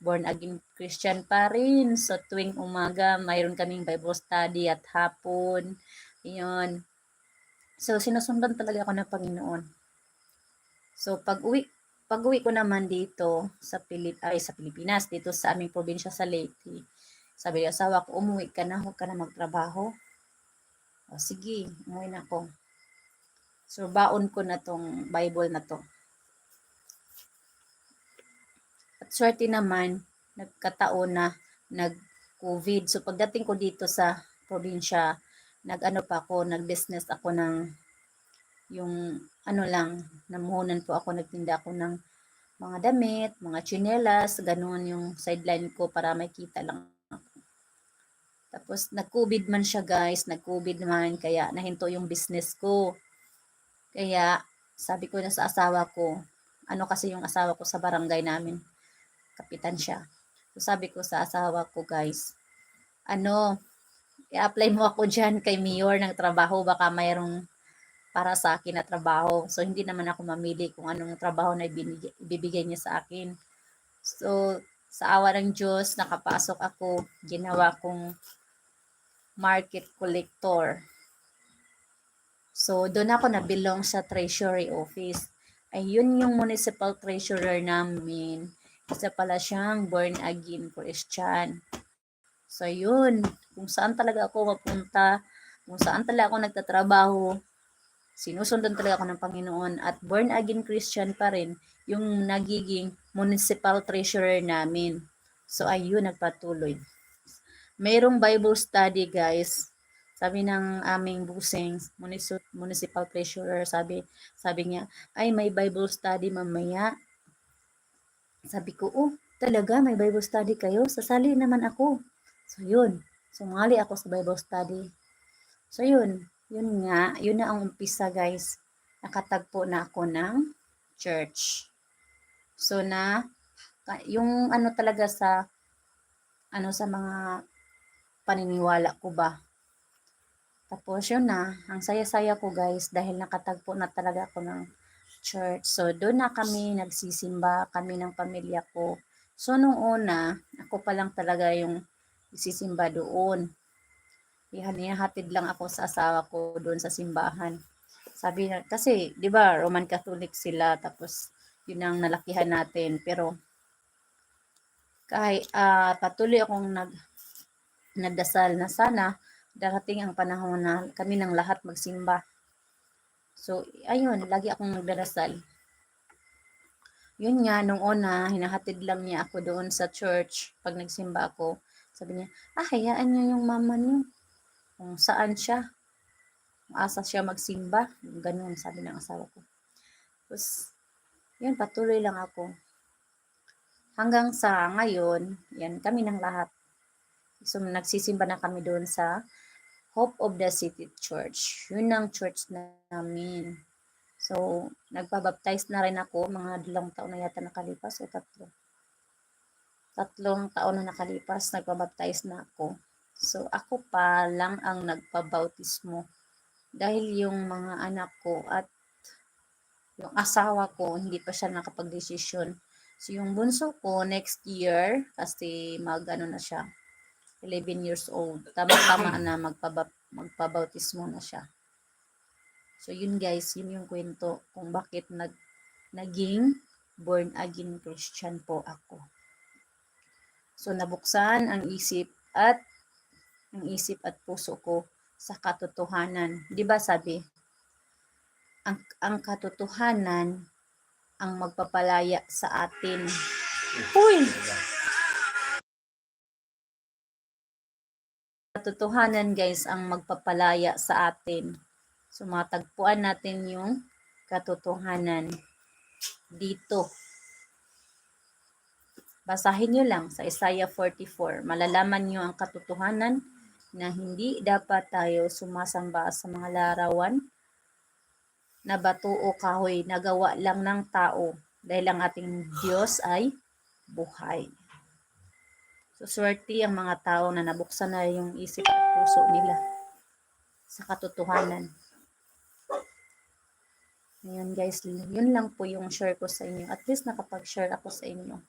born again Christian pa rin. So tuwing umaga, mayroon kaming Bible study at hapon. Yun. So sinusundan talaga ako ng Panginoon. So pag-uwi ko naman dito sa Pilipinas, dito sa aming probinsya sa Leyte. Sabi ng asawa ko, umuwi ka na, huwag ka na magtrabaho. O sige, umuwi na ako. So baon ko na tong Bible na to. At swerte naman, nagkataon na nag-COVID. So pagdating ko dito sa probinsya, nag-business ako ng yung namuhunan po ako, nagtinda ako ng mga damit, mga tsinelas, ganun yung sideline ko para may kita lang ako. Tapos nag-COVID man siya guys, nag-COVID man, kaya nahinto yung business ko. Kaya sabi ko na sa asawa ko, kasi yung asawa ko sa barangay namin, kapitan siya. So sabi ko sa asawa ko guys, i-apply mo ako dyan kay Mayor ng trabaho, baka mayroong para sa akin na trabaho. So hindi naman ako mamili kung anong trabaho na ibibigay niya sa akin. So sa awa ng Diyos, nakapasok ako, ginawa kong market collector. So doon ako nabilong sa treasury office. Ayun yung municipal treasurer namin. Isa pala siyang born again Christian. So yun, kung saan talaga ako mapunta, kung saan talaga ako nagtatrabaho, sinusundan talaga ako ng Panginoon, at born again Christian pa rin yung nagiging municipal treasurer namin. So ayun, nagpatuloy. Mayroong Bible study guys. Sabi ng aming busing, municipal treasurer, sabi niya, ay may Bible study mamaya. Sabi ko, oh, talaga may Bible study kayo? Sasali naman ako. So yun, sumali ako sa Bible study. So yun na ang umpisa guys. Nakatagpo na ako ng church. So yung talaga sa mga paniniwala ko ba. Tapos yun na, ang saya-saya ko guys dahil nakatagpo na talaga ako ng church. So doon na kami nagsisimba, kami ng pamilya ko. So nung una, ako pa lang talaga yung nagsisimba doon. Hinihatid lang ako sa asawa ko doon sa simbahan. Sabi na, kasi 'di ba Roman Catholic sila, tapos yun ang nalakihan natin. Pero kahit patuloy akong nagdasal na sana darating ang panahon na kami ng lahat magsimba. So ayun, lagi akong nagdarasal. Yun nga, nung una, hinahatid lang niya ako doon sa church pag nagsimba ako. Sabi niya, hayaan niyo yung mama niyo. Kung saan siya, kung asa siya magsimba. Ganun, sabi ng asawa ko. Tapos, yun, patuloy lang ako. Hanggang sa ngayon, yan, kami ng lahat. So, nagsisimba na kami doon sa Hope of the City Church. Yun ang church namin. So, nagpabaptize na rin ako, mga 2 taon na yata nakalipas o 3. 3 taon na nakalipas, nagpabaptize na ako. So, ako pa lang ang nagpabautismo. Dahil yung mga anak ko at yung asawa ko, hindi pa siya nakapag-desisyon. So, yung bunso ko, next year, kasi na siya, 11 years old. Tama-tama na magpabautismo na siya. So, yun guys, yun yung kwento kung bakit naging born again Christian po ako. So, nabuksan ang isip at puso ko sa katotohanan. 'Di ba sabi, ang katotohanan ang magpapalaya sa atin. Uy! Katotohanan guys ang magpapalaya sa atin. So, matagpuan natin yung katotohanan dito. Basahin nyo lang sa Isaiah 44. Malalaman nyo ang katotohanan na hindi dapat tayo sumasamba sa mga larawan na bato o kahoy na gawa lang ng tao dahil ang ating Diyos ay buhay. So, swerte ang mga tao na nabuksan na yung isip at puso nila sa katotohanan. Ayan guys, yun lang po yung share ko sa inyo. At least nakapag-share ako sa inyo.